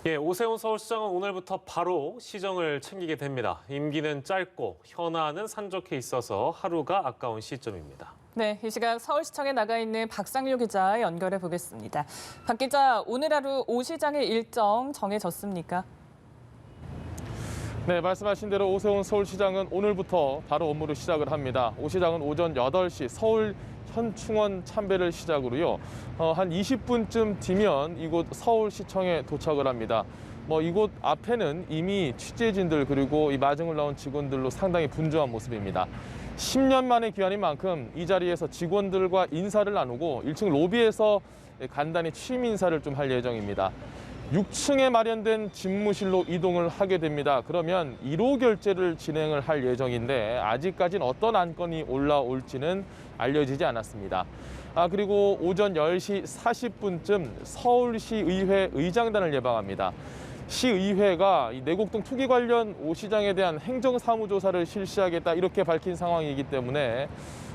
예, 오세훈 서울시장은 오늘부터 바로 시정을 챙기게 됩니다. 임기는 짧고 현안은 산적해 있어서 하루가 아까운 시점입니다. 네, 이 시각 서울시청에 나가 있는 박상률 기자 연결해 보겠습니다. 박 기자, 오늘 하루 오 시장의 일정 정해졌습니까? 네, 말씀하신 대로 오세훈 서울시장은 오늘부터 바로 업무를 시작을 합니다. 오 시장은 오전 8시 서울 현충원 참배를 시작으로요. 한 20분쯤 뒤면 이곳 서울시청에 도착을 합니다. 이곳 앞에는 이미 취재진들 그리고 이 마중을 나온 직원들로 상당히 분주한 모습입니다. 10년 만에 귀환인 만큼 이 자리에서 직원들과 인사를 나누고 1층 로비에서 간단히 취임 인사를 좀 할 예정입니다. 6층에 마련된 집무실로 이동을 하게 됩니다. 그러면 1호 결재를 진행을 할 예정인데 아직까지는 어떤 안건이 올라올지는 알려지지 않았습니다. 그리고 오전 10시 40분쯤 서울시의회 의장단을 예방합니다. 시의회가 이 내곡동 투기 관련 오 시장에 대한 행정사무조사를 실시하겠다 이렇게 밝힌 상황이기 때문에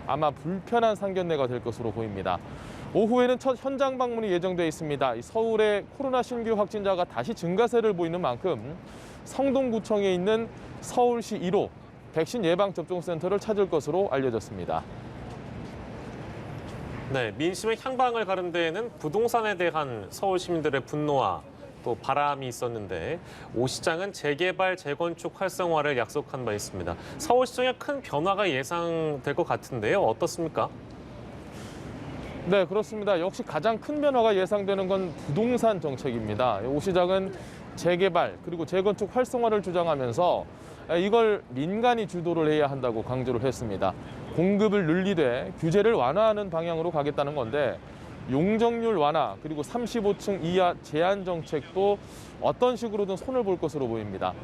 아마 불편한 상견례가 될 것으로 보입니다. 오후에는 첫 현장 방문이 예정돼 있습니다. 서울의 코로나 신규 확진자가 다시 증가세를 보이는 만큼 성동구청에 있는 서울시 1호 백신 예방접종센터를 찾을 것으로 알려졌습니다. 네, 민심의 향방을 가른 데에는 부동산에 대한 서울 시민들의 분노와 또 바람이 있었는데 오 시장은 재개발, 재건축 활성화를 약속한 바 있습니다. 서울시청에 큰 변화가 예상될 것 같은데요. 어떻습니까? 네, 그렇습니다. 역시 가장 큰 변화가 예상되는 건 부동산 정책입니다. 오 시장은 재개발 그리고 재건축 활성화를 주장하면서 이걸 민간이 주도를 해야 한다고 강조를 했습니다. 공급을 늘리되 규제를 완화하는 방향으로 가겠다는 건데 용적률 완화 그리고 35층 이하 제한 정책도 어떤 식으로든 손을 볼 것으로 보입니다.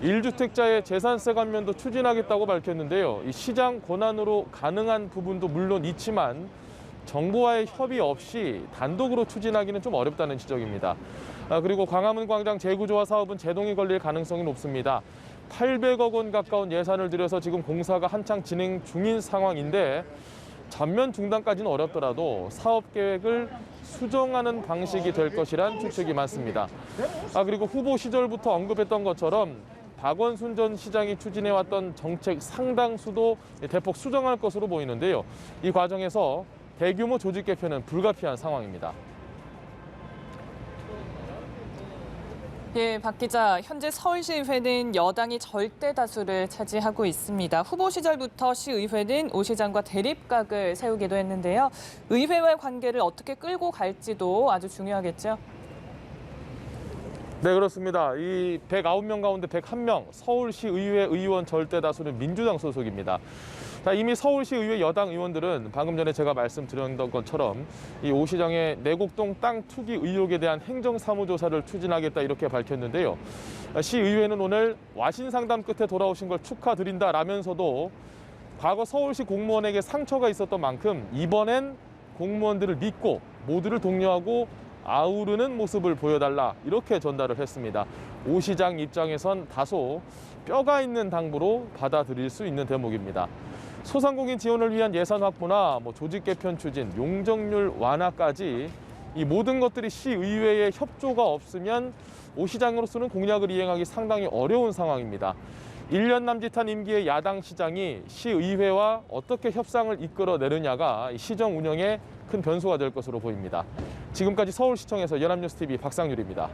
1주택자의 재산세 감면도 추진하겠다고 밝혔는데요. 이 시장 권한으로 가능한 부분도 물론 있지만 정부와의 협의 없이 단독으로 추진하기는 좀 어렵다는 지적입니다. 그리고 광화문 광장 재구조화 사업은 제동이 걸릴 가능성이 높습니다. 800억 원 가까운 예산을 들여서 지금 공사가 한창 진행 중인 상황인데 전면 중단까지는 어렵더라도 사업 계획을 수정하는 방식이 될 것이란 추측이 많습니다. 그리고 후보 시절부터 언급했던 것처럼 박원순 전 시장이 추진해왔던 정책 상당수도 대폭 수정할 것으로 보이는데요. 이 과정에서 대규모 조직 개편은 불가피한 상황입니다. 예, 박 기자, 현재 서울시의회는 여당이 절대 다수를 차지하고 있습니다. 후보 시절부터 시의회는 오 시장과 대립각을 세우기도 했는데요. 의회와의 관계를 어떻게 끌고 갈지도 아주 중요하겠죠? 네, 그렇습니다. 이 109명 가운데 101명 서울시의회 의원 절대 다수는 민주당 소속입니다. 이미 서울시의회 여당 의원들은 방금 전에 제가 말씀드렸던 것처럼 이 오 시장의 내곡동 땅 투기 의혹에 대한 행정사무조사를 추진하겠다 이렇게 밝혔는데요. 시의회는 오늘 와신 상담 끝에 돌아오신 걸 축하드린다라면서도 과거 서울시 공무원에게 상처가 있었던 만큼 이번엔 공무원들을 믿고 모두를 독려하고 아우르는 모습을 보여달라 이렇게 전달을 했습니다. 오 시장 입장에선 다소 뼈가 있는 당부로 받아들일 수 있는 대목입니다. 소상공인 지원을 위한 예산 확보나 조직 개편 추진, 용적률 완화까지 이 모든 것들이 시의회의 협조가 없으면 오 시장으로서는 공약을 이행하기 상당히 어려운 상황입니다. 1년 남짓한 임기의 야당 시장이 시의회와 어떻게 협상을 이끌어내느냐가 시정 운영에 큰 변수가 될 것으로 보입니다. 지금까지 서울시청에서 연합뉴스TV 박상률입니다.